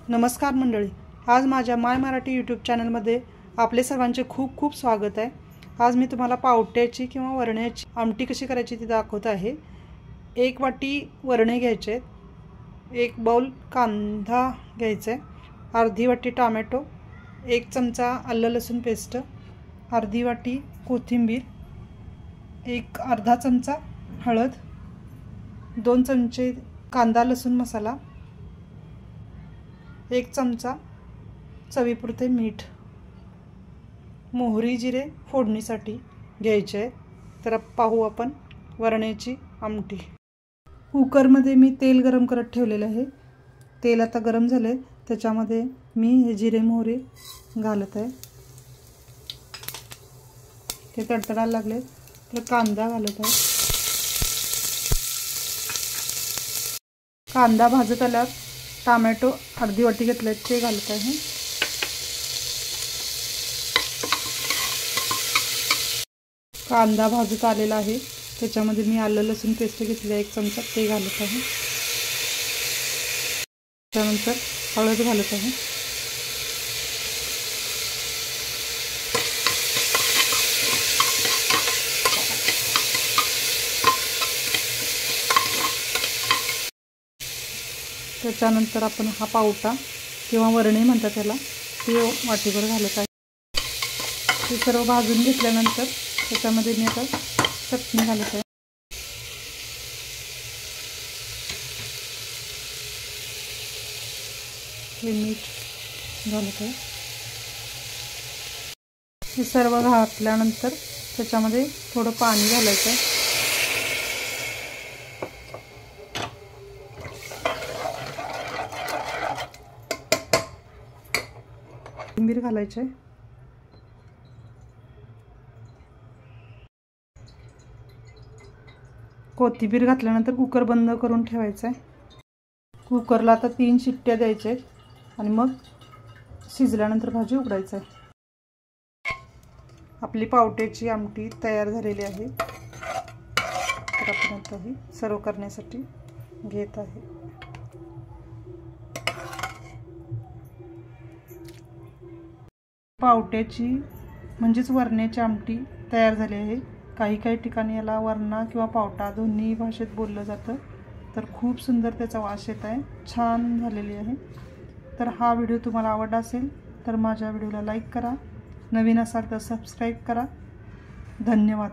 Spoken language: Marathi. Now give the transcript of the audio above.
नमस्कार मंडळी, आज माझ्या माय मराठी यूट्यूब चॅनलमध्ये आपले सर्वांचे खूप खूप स्वागत आहे। आज मी तुम्हाला पावट्याची किंवा वरण्याची आमटी कशी करायची ती दाखवत आहे। 1 वाटी वरणे घ्यायचे, 1 बाउल कांदा घ्यायचा आहे, अर्धी वाटी टोमॅटो, 1 चमचा आलं लसूण पेस्ट, अर्धी वाटी कोथिंबीर, अर्धा चमचा हळद, 2 चमचे कांदा लसूण मसाला, 1 चमचा चवीपुरते मीठ, मोहरी जिरे फोडणीसाठी घ्यायचे। तर पाहू आपण वरण्याची आमटी। कुकरमध्ये मी तेल गरम करत ठेवलेले आहे। तेल आता गरम झाले, त्याच्यामध्ये मी हे जिरे मोहरी घालत आहे। ते तडतडायला लागले तर कांदा घालत आहे। कांदा भाजत आल्यावर टोमॅटो अर्धी वाटी घेतले ते घालत आहे। कांदा भाजत आलेला आहे, त्याच्यामध्ये मी आलं लसूण पेस्ट घेतली 1 चमचा ते घालत आहे। त्यानंतर हळद घालत आहे। त्याच्यानंतर आपण हा पावटा किंवा वरणे म्हणतात त्याला, ते वाटीभर घालत आहे। ते सर्व भाजून घेतल्यानंतर त्याच्यामध्ये मी आता चटणी घालत आहे। हे मीठ घालत आहे। हे सर्व घातल्यानंतर त्याच्यामध्ये थोडं पाणी घालायचं आहे। कोथिंबीर घालायचे। कोथिंबीर घातल्यानंतर कुकर बंद करून ठेवायचा आहे। कुकरला आता 3 शिट्ट्या द्यायच्या आणि मग शिजल्यानंतर भाजी उघडायची आहे। आपली पावट्याची आमटी तयार झालेली आहे। तर आपण आता ही सर्व करण्यासाठी घेत आहे। पावट्याची म्हणजेच वरण्याची आमटी तयार झाली आहे। काही ठिकाणी याला वरणा किंवा पावटा दोन्ही भाषेत बोललं जातं। तर खूप सुंदर त्याचा वास येत आहे, छान झालेली आहे। तर हा व्हिडिओ तुम्हाला आवडला असेल तर माझ्या व्हिडिओला लाईक करा, नवीन असाल तर सबस्क्राईब करा। धन्यवाद।